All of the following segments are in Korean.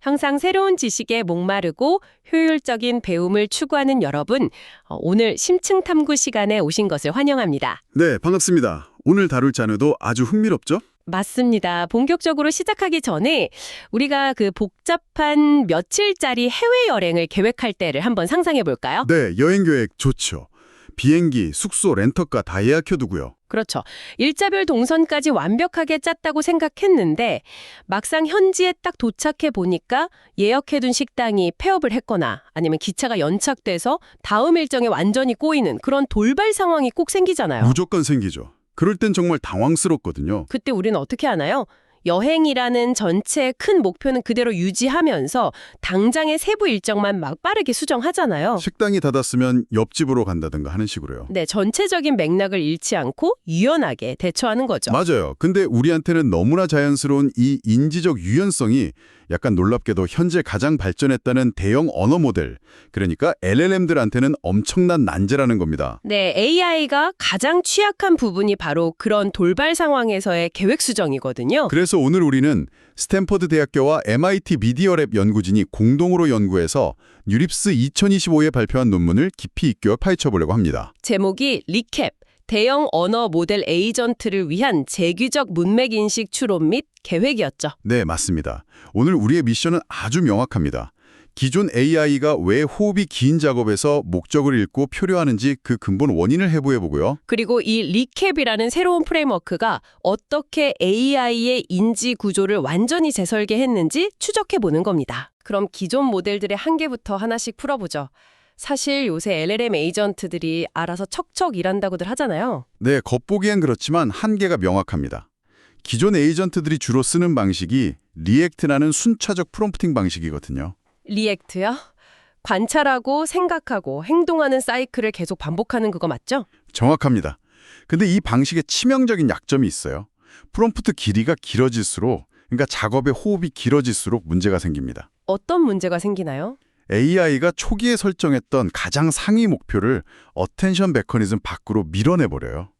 항상 새로운 지식에 목마르고 효율적인 배움을 추구하는 여러분, 오늘 심층 탐구 시간에 오신 것을 환영합니다. 네, 반갑습니다. 오늘 다룰 자료도 아주 흥미롭죠? 맞습니다. 본격적으로 시작하기 전에 우리가 그 복잡한 며칠짜리 해외여행을 계획할 때를 한번 상상해 볼까요? 네, 여행 계획 좋죠. 비행기, 숙소, 렌터카 다 예약해두고요. 그렇죠. 일자별 동선까지 완벽하게 짰다고 생각했는데 막상 현지에 딱 도착해 보니까 예약해둔 식당이 폐업을 했거나 아니면 기차가 연착돼서 다음 일정에 완전히 꼬이는 그런 돌발 상황이 꼭 생기잖아요. 무조건 생기죠. 그럴 땐 정말 당황스럽거든요. 그때 우리는 어떻게 하나요? 여행이라는 전체의 큰 목표는 그대로 유지하면서 당장의 세부 일정만 막 빠르게 수정하잖아요. 식당이 닫았으면 옆집으로 간다든가 하는 식으로요. 네, 전체적인 맥락을 잃지 않고 유연하게 대처하는 거죠. 맞아요. 근데 우리한테는 너무나 자연스러운 이 인지적 유연성이 약간 놀랍게도 현재 가장 발전했다는 대형 언어 모델, 그러니까 LLM들한테는 엄청난 난제라는 겁니다. 네, AI가 가장 취약한 부분이 바로 그런 돌발 상황에서의 계획 수정이거든요. 그래서 오늘 우리는 스탠퍼드 대학교와 MIT 미디어랩 연구진이 공동으로 연구해서 뉴립스 2025에 발표한 논문을 깊이 있게 파헤쳐보려고 합니다. 제목이 리캡, 대형 언어 모델 에이전트를 위한 재규적 문맥 인식 추론 및 계획이었죠. 네, 맞습니다. 오늘 우리의 미션은 아주 명확합니다. 기존 AI가 왜 호흡이 긴 작업에서 목적을 잃고 표류하는지 그 근본 원인을 해부해보고요. 그리고 이 리캡이라는 새로운 프레임워크가 어떻게 AI의 인지 구조를 완전히 재설계했는지 추적해보는 겁니다. 그럼 기존 모델들의 한계부터 하나씩 풀어보죠. 사실 요새 LLM 에이전트들이 알아서 척척 일한다고들 하잖아요. 네, 겉보기엔 그렇지만 한계가 명확합니다. 기존 에이전트들이 주로 쓰는 방식이 리액트라는 순차적 프롬프팅 방식이거든요. 리액트요? 관찰하고 생각하고 행동하는 사이클을 계속 반복하는 그거 맞죠? 정확합니다. 근데 이 방식에 치명적인 약점이 있어요. 프롬프트 길이가 길어질수록, 그러니까 작업의 호흡이 길어질수록 문제가 생깁니다. 어떤 문제가 생기나요? AI가 초기에 설정했던 가장 상위 목표를 어텐션 메커니즘 밖으로 밀어내버려요.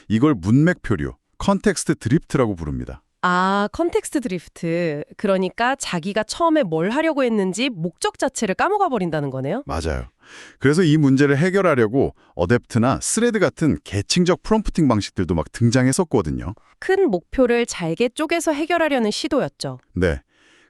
이걸 문맥 표류, 컨텍스트 드리프트라고 부릅니다. 아, 컨텍스트 드리프트. 그러니까 자기가 처음에 뭘 하려고 했는지 목적 자체를 까먹어 버린다는 거네요? 맞아요. 그래서 이 문제를 해결하려고 어댑트나 스레드 같은 계층적 프롬프팅 방식들도 막 등장했었거든요. 큰 목표를 잘게 쪼개서 해결하려는 시도였죠. 네.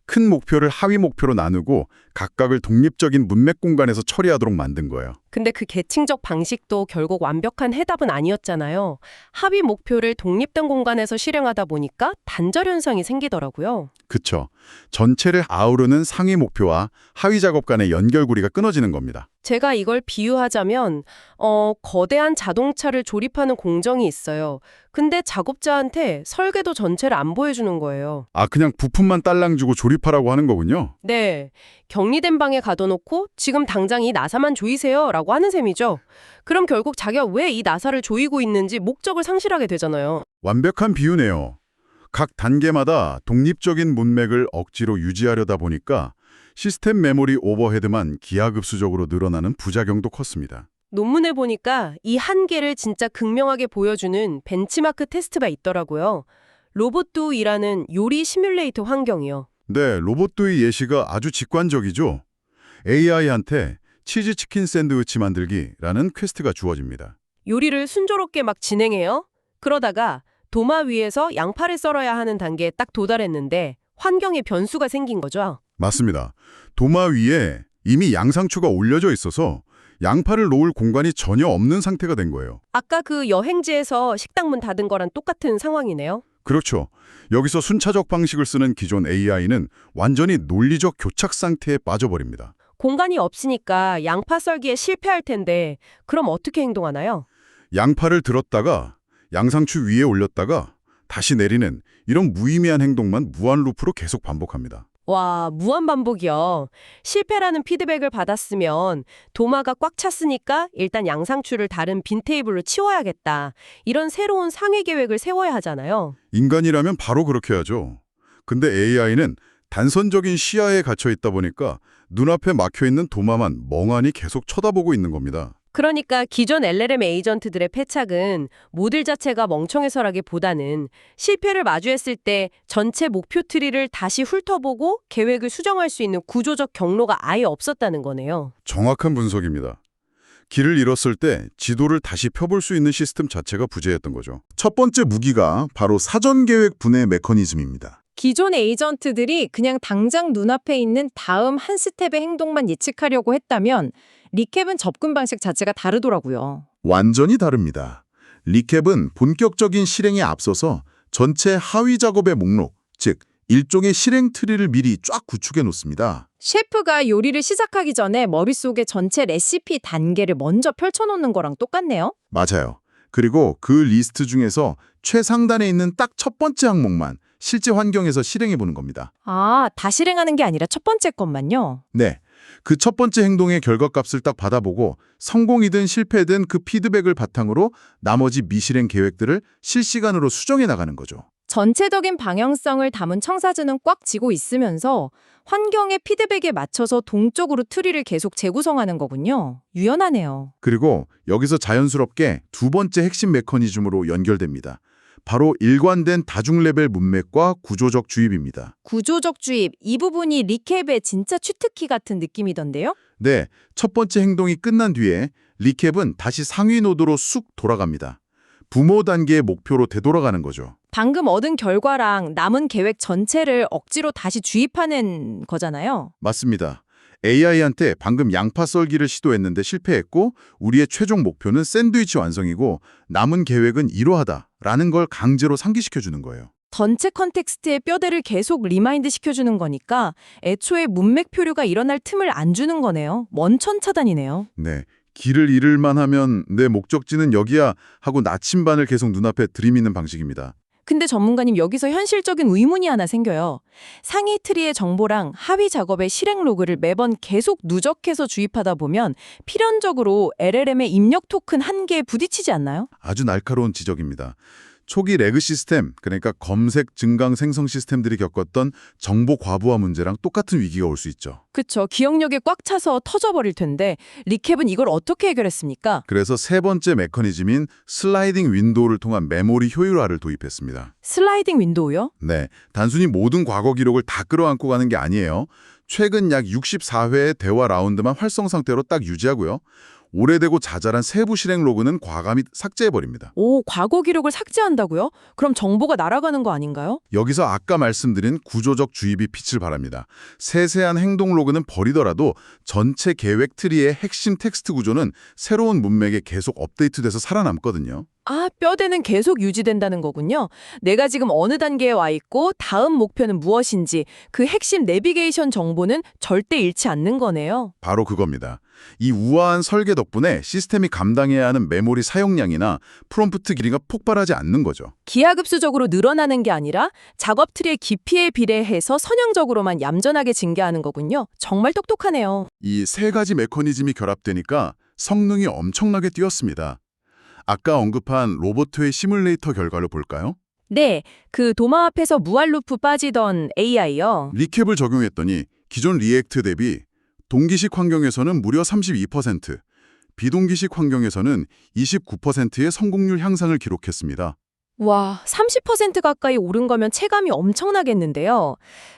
큰 목표를 하위 목표로 나누고 각각을 독립적인 문맥 공간에서 처리하도록 만든 거예요. 근데 그 계층적 방식도 결국 완벽한 해답은 아니었잖아요. 합의 목표를 독립된 공간에서 실행하다 보니까 단절 현상이 생기더라고요. 그쵸. 전체를 아우르는 상위 목표와 하위 작업 간의 연결고리가 끊어지는 겁니다. 제가 이걸 비유하자면 거대한 자동차를 조립하는 공정이 있어요. 근데 작업자한테 설계도 전체를 안 보여주는 거예요. 아, 그냥 부품만 딸랑 주고 조립하라고 하는 거군요. 네, 격리된 방에 가둬놓고 지금 당장 이 나사만 조이세요 라고 하는 셈이죠. 그럼 결국 자기가 왜 이 나사를 조이고 있는지 목적을 상실하게 되잖아요. 완벽한 비유네요. 각 단계마다 독립적인 문맥을 억지로 유지하려다 보니까 시스템 메모리 오버헤드만 기하급수적으로 늘어나는 부작용도 컸습니다. 논문에 보니까 이 한계를 진짜 극명하게 보여주는 벤치마크 테스트가 있더라고요. 로봇두이라는 요리 시뮬레이터 환경이요. 네, 로봇도의 예시가 아주 직관적이죠. AI한테 치즈 치킨 샌드위치 만들기라는 퀘스트가 주어집니다. 요리를 순조롭게 막 진행해요. 그러다가 도마 위에서 양파를 썰어야 하는 단계에 딱 도달했는데 환경에 변수가 생긴 거죠. 맞습니다. 도마 위에 이미 양상추가 올려져 있어서 양파를 놓을 공간이 전혀 없는 상태가 된 거예요. 아까 그 여행지에서 식당 문 닫은 거랑 똑같은 상황이네요. 그렇죠. 여기서 순차적 방식을 쓰는 기존 AI는 완전히 논리적 교착 상태에 빠져버립니다. 공간이 없으니까 양파 썰기에 실패할 텐데 그럼 어떻게 행동하나요? 양파를 들었다가 양상추 위에 올렸다가 다시 내리는 이런 무의미한 행동만 무한 루프로 계속 반복합니다. 와, 무한 반복이요. 실패라는 피드백을 받았으면 도마가 꽉 찼으니까 일단 양상추를 다른 빈 테이블로 치워야겠다. 이런 새로운 상위 계획을 세워야 하잖아요. 인간이라면 바로 그렇게 하죠. 근데 AI는 단선적인 시야에 갇혀 있다 보니까 눈앞에 막혀있는 도마만 멍하니 계속 쳐다보고 있는 겁니다. 그러니까 기존 LLM 에이전트들의 패착은 모델 자체가 멍청해서라기보다는 실패를 마주했을 때 전체 목표 트리를 다시 훑어보고 계획을 수정할 수 있는 구조적 경로가 아예 없었다는 거네요. 정확한 분석입니다. 길을 잃었을 때 지도를 다시 펴볼 수 있는 시스템 자체가 부재했던 거죠. 첫 번째 무기가 바로 사전 계획 분해 메커니즘입니다. 기존 에이전트들이 그냥 당장 눈앞에 있는 다음 한 스텝의 행동만 예측하려고 했다면 리캡은 접근 방식 자체가 다르더라고요. 완전히 다릅니다. 리캡은 본격적인 실행에 앞서서 전체 하위 작업의 목록, 즉 일종의 실행 트리를 미리 쫙 구축해 놓습니다. 셰프가 요리를 시작하기 전에 머릿속에 전체 레시피 단계를 먼저 펼쳐놓는 거랑 똑같네요. 맞아요. 그리고 그 리스트 중에서 최상단에 있는 딱 첫 번째 항목만 실제 환경에서 실행해 보는 겁니다. 아, 다 실행하는 게 아니라 첫 번째 것만요? 네. 그 첫 번째 행동의 결과값을 딱 받아보고 성공이든 실패든 그 피드백을 바탕으로 나머지 미실행 계획들을 실시간으로 수정해 나가는 거죠. 전체적인 방향성을 담은 청사진은 꽉 쥐고 있으면서 환경의 피드백에 맞춰서 동적으로 트리를 계속 재구성하는 거군요. 유연하네요. 그리고 여기서 자연스럽게 두 번째 핵심 메커니즘으로 연결됩니다. 바로 일관된 다중 레벨 문맥과 구조적 주입입니다. 구조적 주입, 이 부분이 리캡의 진짜 취특기 같은 느낌이던데요? 네, 첫 번째 행동이 끝난 뒤에 리캡은 다시 상위 노드로 쑥 돌아갑니다. 부모 단계의 목표로 되돌아가는 거죠. 방금 얻은 결과랑 남은 계획 전체를 억지로 다시 주입하는 거잖아요. 맞습니다. AI한테 방금 양파 썰기를 시도했는데 실패했고 우리의 최종 목표는 샌드위치 완성이고 남은 계획은 이러하다라는 걸 강제로 상기시켜주는 거예요. 전체 컨텍스트의 뼈대를 계속 리마인드 시켜주는 거니까 애초에 문맥 표류가 일어날 틈을 안 주는 거네요. 먼천 차단이네요. 네, 길을 잃을만 하면 내 목적지는 여기야 하고 나침반을 계속 눈앞에 들이미는 방식입니다. 근데 전문가님 여기서 현실적인 의문이 하나 생겨요. 상위 트리의 정보랑 하위 작업의 실행 로그를 매번 계속 누적해서 주입하다 보면 필연적으로 LLM의 입력 토큰 한계에 부딪히지 않나요? 아주 날카로운 지적입니다. 초기 레그 시스템, 그러니까 검색, 증강, 생성 시스템들이 겪었던 정보 과부하 문제랑 똑같은 위기가 올 수 있죠. 그쵸. 기억력에 꽉 차서 터져버릴 텐데 리캡은 이걸 어떻게 해결했습니까? 그래서 세 번째 메커니즘인 슬라이딩 윈도우를 통한 메모리 효율화를 도입했습니다. 슬라이딩 윈도우요? 네, 단순히 모든 과거 기록을 다 끌어안고 가는 게 아니에요. 최근 약 64회의 대화 라운드만 활성 상태로 딱 유지하고요. 오래되고 자잘한 세부 실행 로그는 과감히 삭제해버립니다. 오, 과거 기록을 삭제한다고요? 그럼 정보가 날아가는 거 아닌가요? 여기서 아까 말씀드린 구조적 주입이 빛을 발합니다. 세세한 행동 로그는 버리더라도 전체 계획 트리의 핵심 텍스트 구조는 새로운 문맥에 계속 업데이트돼서 살아남거든요. 아, 뼈대는 계속 유지된다는 거군요. 내가 지금 어느 단계에 와 있고 다음 목표는 무엇인지 그 핵심 내비게이션 정보는 절대 잃지 않는 거네요. 바로 그겁니다. 이 우아한 설계 덕분에 시스템이 감당해야 하는 메모리 사용량이나 프롬프트 길이가 폭발하지 않는 거죠. 기하급수적으로 늘어나는 게 아니라 작업 트리의 깊이에 비례해서 선형적으로만 얌전하게 증가하는 거군요. 정말 똑똑하네요. 이 세 가지 메커니즘이 결합되니까 성능이 엄청나게 뛰었습니다. 아까 언급한 로보트의 시뮬레이터 결과를 볼까요? 네, 그 도마 앞에서 무한 루프 빠지던 AI요. 리캡을 적용했더니 기존 리액트 대비 동기식 환경에서는 무려 32%, 비동기식 환경에서는 29%의 성공률 향상을 기록했습니다. 와, 30% 가까이 오른 거면 체감이 엄청나겠는데요.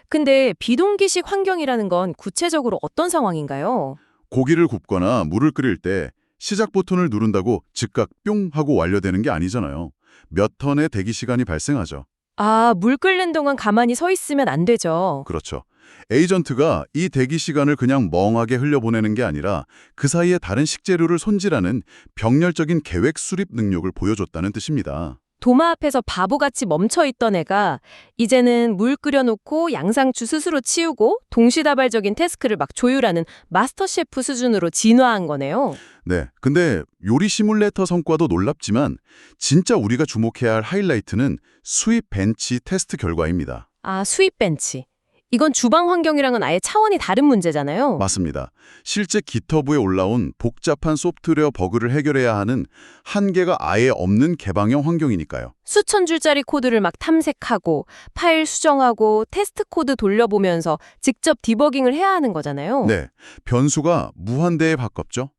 근데 비동기식 환경이라는 건 구체적으로 어떤 상황인가요? 고기를 굽거나 물을 끓일 때 시작 버튼을 누른다고 즉각 뿅 하고 완료되는 게 아니잖아요. 몇 턴의 대기 시간이 발생하죠. 아, 물 끓는 동안 가만히 서 있으면 안 되죠. 그렇죠. 에이전트가 이 대기 시간을 그냥 멍하게 흘려보내는 게 아니라 그 사이에 다른 식재료를 손질하는 병렬적인 계획 수립 능력을 보여줬다는 뜻입니다. 도마 앞에서 바보같이 멈춰있던 애가 이제는 물 끓여놓고 양상추 스스로 치우고 동시다발적인 태스크를 막 조율하는 마스터 셰프 수준으로 진화한 거네요. 네, 근데 요리 시뮬레이터 성과도 놀랍지만 진짜 우리가 주목해야 할 하이라이트는 수입 벤치 테스트 결과입니다. 아, 수입 벤치. 이건 주방 환경이랑은 아예 차원이 다른 문제잖아요. 맞습니다. 실제 깃허브에 올라온 복잡한 소프트웨어 버그를 해결해야 하는 한계가 아예 없는 개방형 환경이니까요. 수천 줄짜리 코드를 막 탐색하고 파일 수정하고 테스트 코드 돌려보면서 직접 디버깅을 해야 하는 거잖아요. 네, 변수가 무한대에 가깝죠.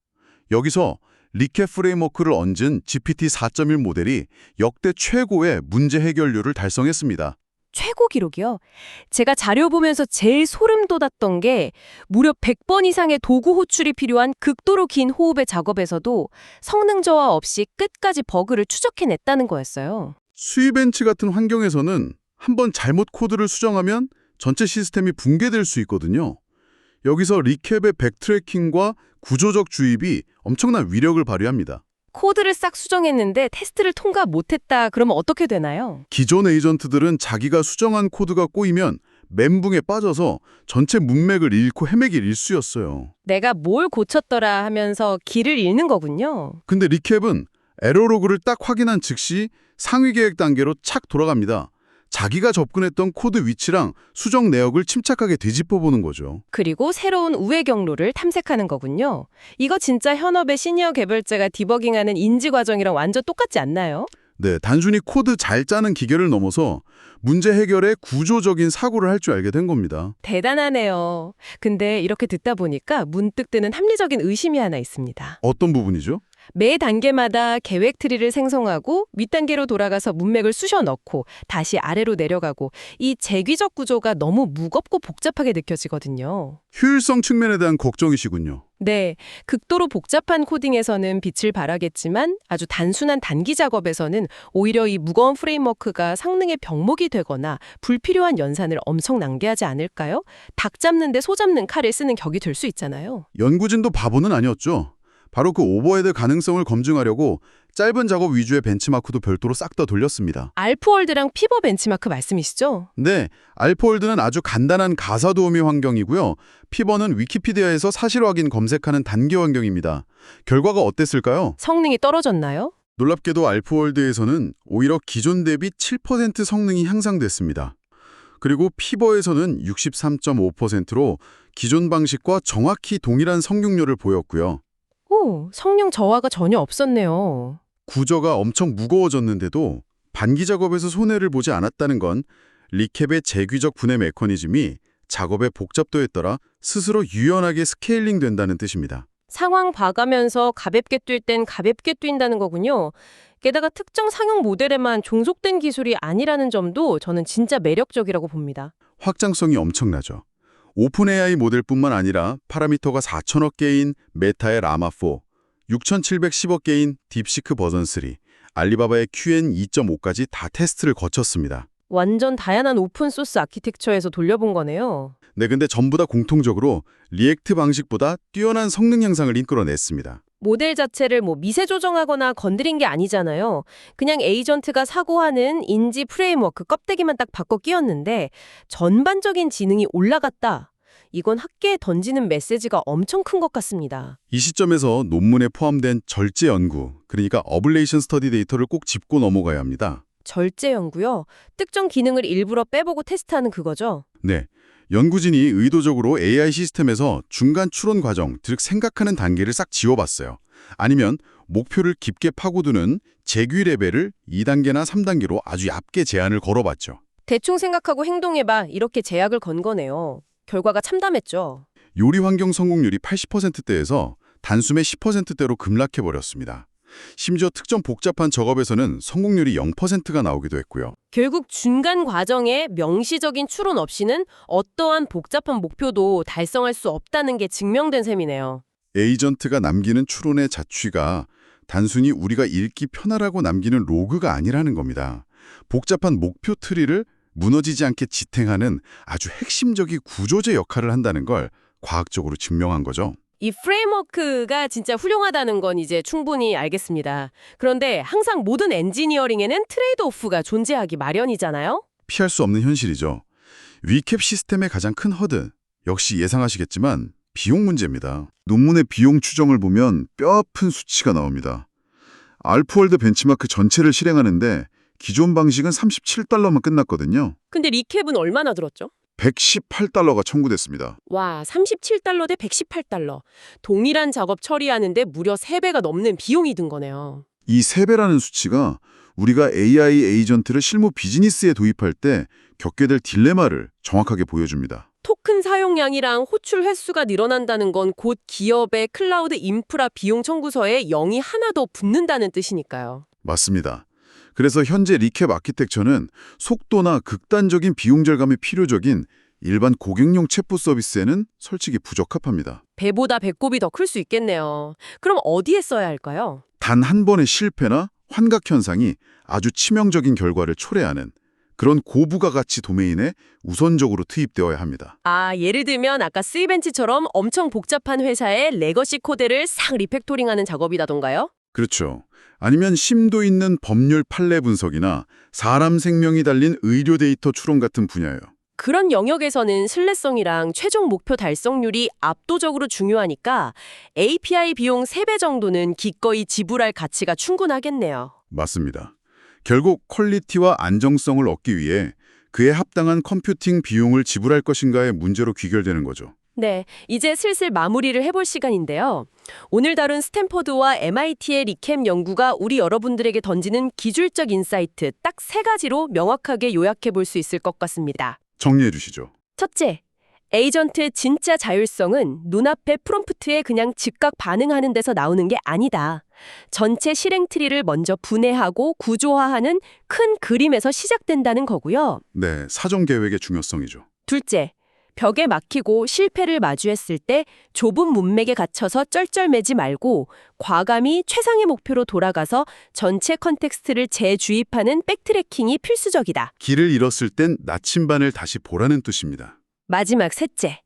여기서 리캡 프레임워크를 얹은 GPT 4.1 모델이 역대 최고의 문제 해결률을 달성했습니다. 최고 기록이요? 제가 자료 보면서 제일 소름 돋았던 게 무려 100번 이상의 도구 호출이 필요한 극도로 긴 호흡의 작업에서도 성능 저하 없이 끝까지 버그를 추적해냈다는 거였어요. 수위벤치 같은 환경에서는 한번 잘못 코드를 수정하면 전체 시스템이 붕괴될 수 있거든요. 여기서 리캡의 백트래킹과 구조적 주입이 엄청난 위력을 발휘합니다. 코드를 싹 수정했는데 테스트를 통과 못했다 그러면 어떻게 되나요? 기존 에이전트들은 자기가 수정한 코드가 꼬이면 멘붕에 빠져서 전체 문맥을 잃고 헤매길 일쑤였어요. 내가 뭘 고쳤더라 하면서 길을 잃는 거군요. 근데 리캡은 에러로그를 딱 확인한 즉시 상위 계획 단계로 착 돌아갑니다. 자기가 접근했던 코드 위치랑 수정 내역을 침착하게 되짚어보는 거죠. 그리고 새로운 우회 경로를 탐색하는 거군요. 이거 진짜 현업의 시니어 개발자가 디버깅하는 인지 과정이랑 완전 똑같지 않나요? 네, 단순히 코드 잘 짜는 기계를 넘어서 문제 해결에 구조적인 사고를 할 줄 알게 된 겁니다. 대단하네요. 근데 이렇게 듣다 보니까 문득 드는 합리적인 의심이 하나 있습니다. 어떤 부분이죠? 매 단계마다 계획 트리를 생성하고 윗단계로 돌아가서 문맥을 쑤셔 넣고 다시 아래로 내려가고 이 재귀적 구조가 너무 무겁고 복잡하게 느껴지거든요. 효율성 측면에 대한 걱정이시군요. 네, 극도로 복잡한 코딩에서는 빛을 발하겠지만 아주 단순한 단기 작업에서는 오히려 이 무거운 프레임워크가 성능의 병목이 되거나 불필요한 연산을 엄청 낭비하지 않을까요? 닭 잡는데 소 잡는 칼을 쓰는 격이 될 수 있잖아요. 연구진도 바보는 아니었죠. 바로 그 오버헤드 가능성을 검증하려고 짧은 작업 위주의 벤치마크도 별도로 싹 다 돌렸습니다. 알프월드랑 피버 벤치마크 말씀이시죠? 네, 알프월드는 아주 간단한 가사 도우미 환경이고요. 피버는 위키피디아에서 사실 확인 검색하는 단계 환경입니다. 결과가 어땠을까요? 성능이 떨어졌나요? 놀랍게도 알프월드에서는 오히려 기존 대비 7% 성능이 향상됐습니다. 그리고 피버에서는 63.5%로 기존 방식과 정확히 동일한 성능률을 보였고요. 오, 성능 저하가 전혀 없었네요. 구조가 엄청 무거워졌는데도 반기 작업에서 손해를 보지 않았다는 건 리캡의 재귀적 분해 메커니즘이 작업의 복잡도에 따라 스스로 유연하게 스케일링 된다는 뜻입니다. 상황 봐가면서 가볍게 뛸 땐 가볍게 뛴다는 거군요. 게다가 특정 상용 모델에만 종속된 기술이 아니라는 점도 저는 진짜 매력적이라고 봅니다. 확장성이 엄청나죠. 오픈 AI 모델뿐만 아니라 파라미터가 4천억 개인 메타의 라마4, 6,710억 개인 딥시크 버전 3, 알리바바의 QN2.5까지 다 테스트를 거쳤습니다. 완전 다양한 오픈소스 아키텍처에서 돌려본 거네요. 네, 근데 전부 다 공통적으로 리액트 방식보다 뛰어난 성능 향상을 이끌어냈습니다. 모델 자체를 미세 조정하거나 건드린 게 아니잖아요. 그냥 에이전트가 사고하는 인지 프레임워크 껍데기만 딱 바꿔 끼웠는데 전반적인 지능이 올라갔다. 이건 학계에 던지는 메시지가 엄청 큰 것 같습니다. 이 시점에서 논문에 포함된 절제 연구, 그러니까 어블레이션 스터디 데이터를 꼭 짚고 넘어가야 합니다. 절제 연구요? 특정 기능을 일부러 빼보고 테스트하는 그거죠? 네, 연구진이 의도적으로 AI 시스템에서 중간 추론 과정, 즉 생각하는 단계를 싹 지워봤어요. 아니면 목표를 깊게 파고드는 재규 레벨을 2단계나 3단계로 아주 얇게 제한을 걸어봤죠. 대충 생각하고 행동해봐 이렇게 제약을 건 거네요. 결과가 참담했죠. 요리 환경 성공률이 80%대에서 단숨에 10%대로 급락해버렸습니다. 심지어 특정 복잡한 작업에서는 성공률이 0%가 나오기도 했고요. 결국 중간 과정에 명시적인 추론 없이는 어떠한 복잡한 목표도 달성할 수 없다는 게 증명된 셈이네요. 에이전트가 남기는 추론의 자취가 단순히 우리가 읽기 편하라고 남기는 로그가 아니라는 겁니다. 복잡한 목표 트리를 무너지지 않게 지탱하는 아주 핵심적인 구조제 역할을 한다는 걸 과학적으로 증명한 거죠. 이 프레임워크가 진짜 훌륭하다는 건 이제 충분히 알겠습니다. 그런데 항상 모든 엔지니어링에는 트레이드오프가 존재하기 마련이잖아요? 피할 수 없는 현실이죠. 위캡 시스템의 가장 큰 허드, 역시 예상하시겠지만 비용 문제입니다. 논문의 비용 추정을 보면 뼈아픈 수치가 나옵니다. 알프월드 벤치마크 전체를 실행하는데 기존 방식은 37달러만 끝났거든요. 근데 리캡은 얼마나 들었죠? 118달러가 청구됐습니다. 와, 37달러 대 118달러. 동일한 작업 처리하는데 무려 3배가 넘는 비용이 든 거네요. 이 3배라는 수치가 우리가 AI 에이전트를 실무 비즈니스에 도입할 때 겪게 될 딜레마를 정확하게 보여줍니다. 토큰 사용량이랑 호출 횟수가 늘어난다는 건 곧 기업의 클라우드 인프라 비용 청구서에 0이 하나 더 붙는다는 뜻이니까요. 맞습니다. 그래서 현재 리캡 아키텍처는 속도나 극단적인 비용 절감이 필요적인 일반 고객용 챗봇 서비스에는 솔직히 부적합합니다. 배보다 배꼽이 더 클 수 있겠네요. 그럼 어디에 써야 할까요? 단 한 번의 실패나 환각 현상이 아주 치명적인 결과를 초래하는 그런 고부가가치 도메인에 우선적으로 투입되어야 합니다. 예를 들면 아까 스이벤치처럼 엄청 복잡한 회사의 레거시 코드를 싹 리팩토링하는 작업이라던가요? 그렇죠. 아니면 심도 있는 법률 판례 분석이나 사람 생명이 달린 의료 데이터 추론 같은 분야예요. 그런 영역에서는 신뢰성이랑 최종 목표 달성률이 압도적으로 중요하니까 API 비용 3배 정도는 기꺼이 지불할 가치가 충분하겠네요. 맞습니다. 결국 퀄리티와 안정성을 얻기 위해 그에 합당한 컴퓨팅 비용을 지불할 것인가의 문제로 귀결되는 거죠. 네, 이제 슬슬 마무리를 해볼 시간인데요. 오늘 다룬 스탠퍼드와 MIT의 리캠 연구가 우리 여러분들에게 던지는 기술적 인사이트 딱 3가지로 명확하게 요약해 볼 수 있을 것 같습니다. 정리해 주시죠. 첫째, 에이전트의 진짜 자율성은 눈앞의 프롬프트에 그냥 즉각 반응하는 데서 나오는 게 아니다. 전체 실행 트리를 먼저 분해하고 구조화하는 큰 그림에서 시작된다는 거고요. 네, 사전 계획의 중요성이죠. 둘째, 벽에 막히고 실패를 마주했을 때 좁은 문맥에 갇혀서 쩔쩔매지 말고 과감히 최상의 목표로 돌아가서 전체 컨텍스트를 재주입하는 백트래킹이 필수적이다. 길을 잃었을 땐 나침반을 다시 보라는 뜻입니다. 마지막 셋째,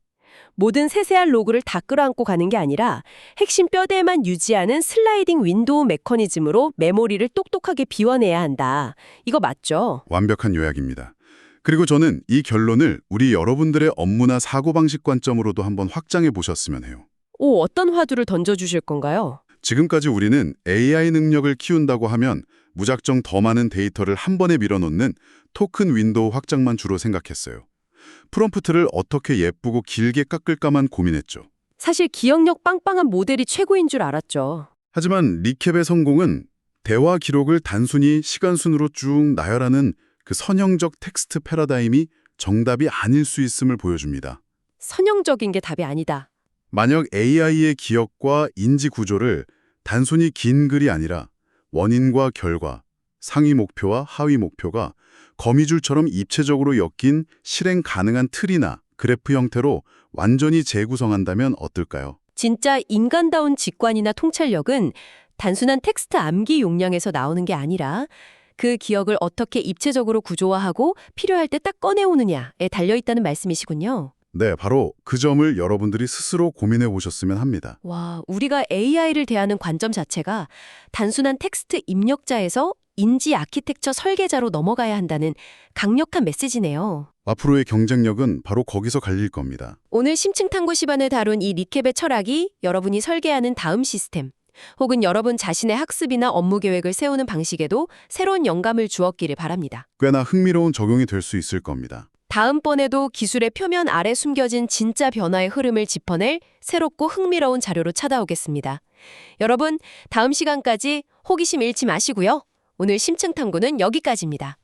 모든 세세한 로그를 다 끌어안고 가는 게 아니라 핵심 뼈대만 유지하는 슬라이딩 윈도우 메커니즘으로 메모리를 똑똑하게 비워내야 한다. 이거 맞죠? 완벽한 요약입니다. 그리고 저는 이 결론을 우리 여러분들의 업무나 사고방식 관점으로도 한번 확장해 보셨으면 해요. 어떤 화두를 던져주실 건가요? 지금까지 우리는 AI 능력을 키운다고 하면 무작정 더 많은 데이터를 한 번에 밀어넣는 토큰 윈도우 확장만 주로 생각했어요. 프롬프트를 어떻게 예쁘고 길게 깎을까만 고민했죠. 사실 기억력 빵빵한 모델이 최고인 줄 알았죠. 하지만 리캡의 성공은 대화 기록을 단순히 시간순으로 쭉 나열하는 그 선형적 텍스트 패러다임이 정답이 아닐 수 있음을 보여줍니다. 선형적인 게 답이 아니다. 만약 AI의 기억과 인지 구조를 단순히 긴 글이 아니라 원인과 결과, 상위 목표와 하위 목표가 거미줄처럼 입체적으로 엮인 실행 가능한 틀이나 그래프 형태로 완전히 재구성한다면 어떨까요? 진짜 인간다운 직관이나 통찰력은 단순한 텍스트 암기 용량에서 나오는 게 아니라 그 기억을 어떻게 입체적으로 구조화하고 필요할 때 딱 꺼내오느냐에 달려있다는 말씀이시군요. 네, 바로 그 점을 여러분들이 스스로 고민해 보셨으면 합니다. 와, 우리가 AI를 대하는 관점 자체가 단순한 텍스트 입력자에서 인지 아키텍처 설계자로 넘어가야 한다는 강력한 메시지네요. 앞으로의 경쟁력은 바로 거기서 갈릴 겁니다. 오늘 심층탐구 시반을 다룬 이 리캡의 철학이 여러분이 설계하는 다음 시스템, 혹은 여러분 자신의 학습이나 업무 계획을 세우는 방식에도 새로운 영감을 주었기를 바랍니다. 꽤나 흥미로운 적용이 될 수 있을 겁니다. 다음번에도 기술의 표면 아래 숨겨진 진짜 변화의 흐름을 짚어낼 새롭고 흥미로운 자료로 찾아오겠습니다. 여러분, 다음 시간까지 호기심 잃지 마시고요. 오늘 심층탐구는 여기까지입니다.